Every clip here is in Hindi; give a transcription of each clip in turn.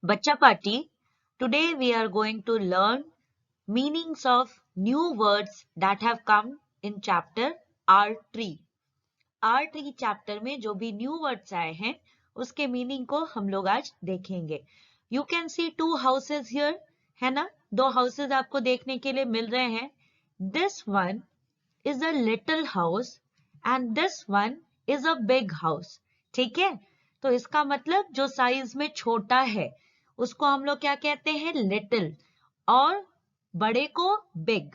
Bacha Party, today we are going to learn meanings of new words that have come in chapter R3. R3 chapter में जो भी new words आए हैं उसके meaning को हम लोग आज देखेंगे. You can see two houses here, है ना? दो houses आपको देखने के लिए मिल रहे हैं. This one is a little house and this one is a big house. ठीक है? तो इसका मतलब जो साइज में छोटा है उसको हम लोग क्या कहते हैं? लिटिल. और बड़े को big.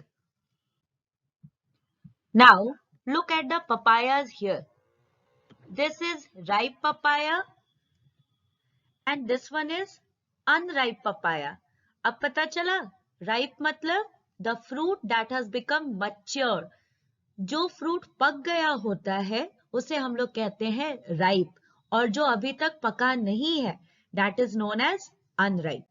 Now look at the papayas here. This is ripe papaya and this one is unripe papaya. अब पता चला? Ripe मतलब the fruit that has become mature. जो फ्रूट पक गया होता है उसे हम लोग कहते हैं राइप, और जो अभी तक पका नहीं है that is known as unripe.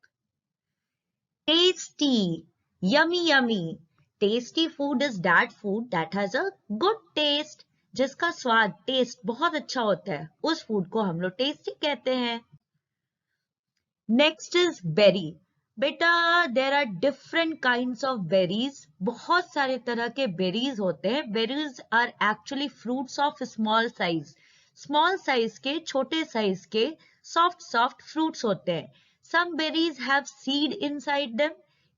Tasty, yummy yummy. Tasty food is that food that has a good taste. जिसका स्वाद, टेस्ट बहुत अच्छा होता है, उस फूड को हम लोग टेस्टी कहते हैं. Next is berry. बेटा there are different kinds of berries. बहुत सारे तरह के बेरीज होते हैं. Berries are actually fruits of small size. Small size के, छोटे साइज के सॉफ्ट सॉफ्ट फ्रूट्स होते हैं. Some berries have seed inside them.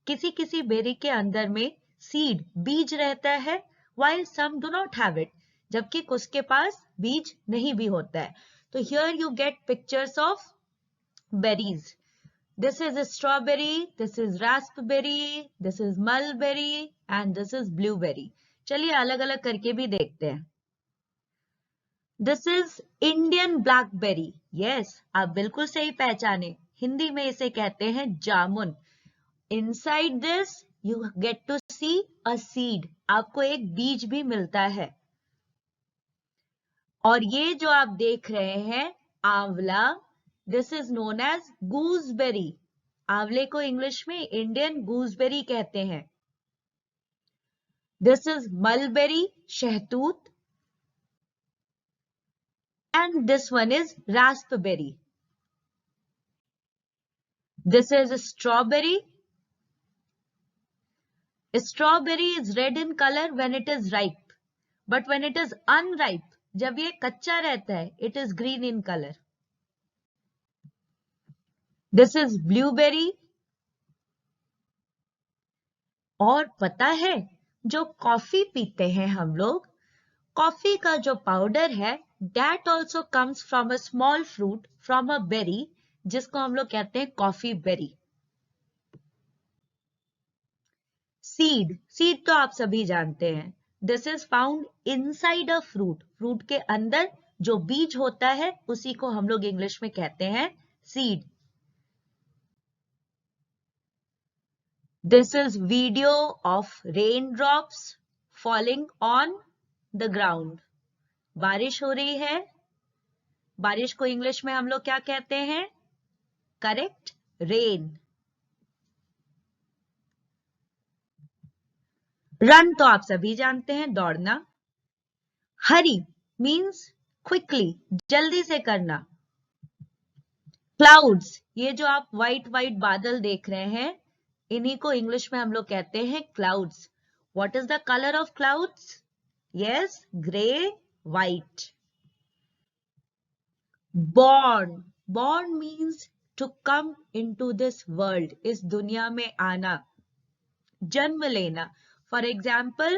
किसी किसी बेरी के अंदर में सीड, बीज रहता है. while some do not have it. जबकि कुछ के पास बीज नहीं भी होता है. तो here you get pictures of berries. This is strawberry, this is raspberry, this is mulberry and this is blueberry. चलिए अलग अलग करके भी देखते हैं. This is Indian blackberry. Yes, आप बिल्कुल सही पहचाने. हिंदी में इसे कहते हैं जामुन. Inside this you get to see a seed. आपको एक बीज भी मिलता है. और ये जो आप देख रहे हैं amla, this is known as gooseberry. आंवले को इंग्लिश में इंडियन गूसबेरी कहते हैं. दिस इज मलबेरी, शहतूत. And this one is raspberry. This is strawberry. Strawberry is red in colour when it is ripe, but when it is unripe, जब ये कच्चा रहता है, it is green in colour. This is blueberry. और पता है, जो कॉफी पीते हैं हम लोग, कॉफी का जो पाउडर है that also comes from a small fruit, from a berry, जिसको हम लोग कहते हैं कॉफी बेरी. सीड, सीड तो आप सभी जानते हैं. This is found inside a fruit. Fruit के अंदर जो बीज होता है उसी को हम लोग इंग्लिश में कहते हैं seed. This is video of raindrops falling on the ground. बारिश हो रही है. बारिश को इंग्लिश में हम लोग क्या कहते हैं? Correct, rain. रन तो आप सभी जानते हैं, दौड़ना. हरी मीन्स क्विकली, जल्दी से करना. क्लाउड्स, ये जो आप व्हाइट व्हाइट बादल देख रहे हैं, इन्हीं को इंग्लिश में हम लोग कहते हैं clouds. What is the colour of clouds? Yes, grey, white. Born, born means to come into this world. इस दुनिया में आना, जन्म लेना. For example,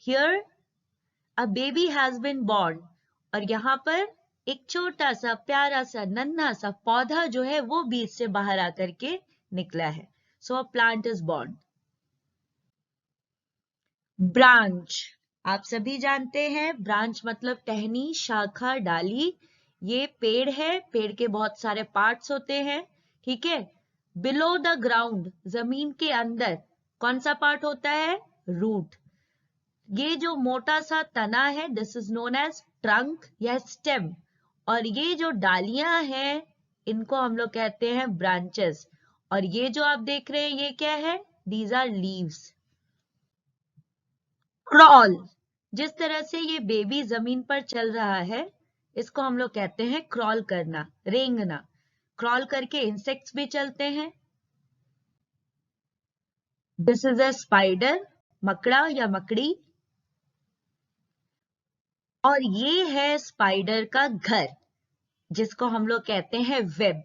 here a baby has been born. और यहाँ पर एक छोटा सा प्यारा सा नन्हा सा पौधा जो है वो बीज से बाहर आकर के निकला है. So a plant is born. Branch, आप सभी जानते हैं ब्रांच मतलब टहनी, शाखा, डाली. ये पेड़ है, पेड़ के बहुत सारे पार्ट्स होते हैं. ठीक है. बिलो द ग्राउंड, जमीन के अंदर कौन सा पार्ट होता है? रूट. ये जो मोटा सा तना है this is known as trunk या स्टेम. और ये जो डालियां हैं इनको हम लोग कहते हैं ब्रांचेस. और ये जो आप देख रहे हैं ये क्या है? These are leaves. क्रॉल, जिस तरह से ये बेबी जमीन पर चल रहा है इसको हम लोग कहते हैं क्रॉल करना, रेंगना. क्रॉल करके इंसेक्ट्स भी चलते हैं। दिस इज अ स्पाइडर, मकड़ा या मकड़ी। और ये है स्पाइडर का घर, जिसको हम लोग कहते हैं वेब।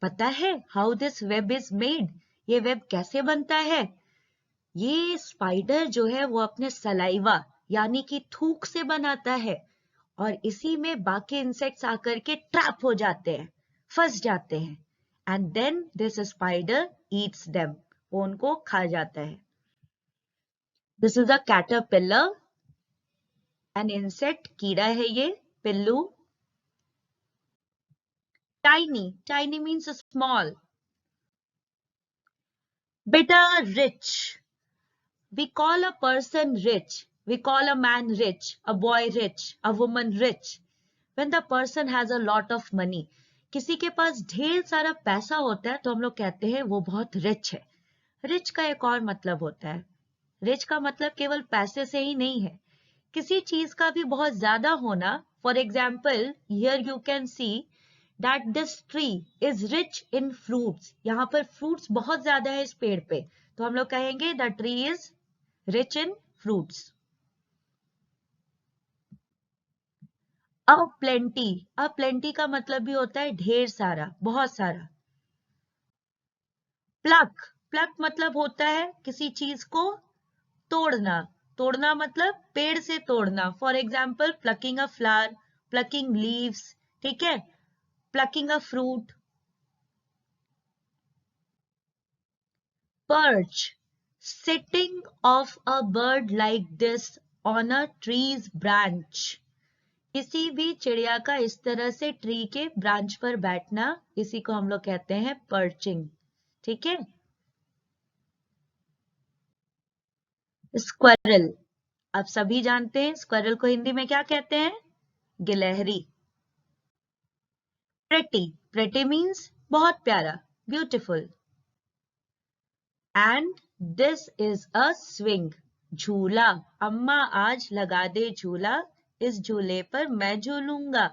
पता है how this web is made? ये वेब कैसे बनता है? ये स्पाइडर जो है वो अपने सलाइवा यानी कि थूक से बनाता है, और इसी में बाकी इंसेक्ट्स आकर के ट्रैप हो जाते हैं, फंस जाते हैं, and then this spider eats them, वो उनको खा जाता है। This is a caterpillar, an insect, कीड़ा है ये, पिल्लू। Tiny, tiny means small. बेटा रिच, we call a person rich, we call a man rich, a boy rich, a woman rich when the person has a lot of money. किसी के पास ढेर सारा पैसा होता है तो हम लोग कहते हैं वो बहुत रिच है। रिच का एक और मतलब होता है, रिच का मतलब केवल पैसे से ही नहीं है, किसी चीज का भी बहुत ज्यादा होना। For example here you can see that this tree is rich in fruits, यहाँ पर फ्रूट्स बहुत ज्यादा है इस पेड़ पे, तो हम लोग कहेंगे the tree is rich in fruits. A plenty का मतलब भी होता है ढेर सारा, बहुत सारा। प्लक मतलब होता है किसी चीज को तोड़ना, तोड़ना मतलब पेड़ से तोड़ना। For example plucking a flower, plucking leaves, ठीक है, plucking a fruit. Perch, sitting of a bird like this on a tree's branch, किसी भी चिड़िया का इस तरह से ट्री के ब्रांच पर बैठना, इसी को हम लोग कहते हैं पर्चिंग, ठीक है। स्क्वायरल, आप सभी जानते हैं स्क्वायरल को हिंदी में क्या कहते हैं? गिलहरी। प्रेटी, प्रेटी मीन्स बहुत प्यारा, beautiful. And this is a swing, झूला। अम्मा आज लगा दे झूला, इस झूले पर मैं झूलूंगा।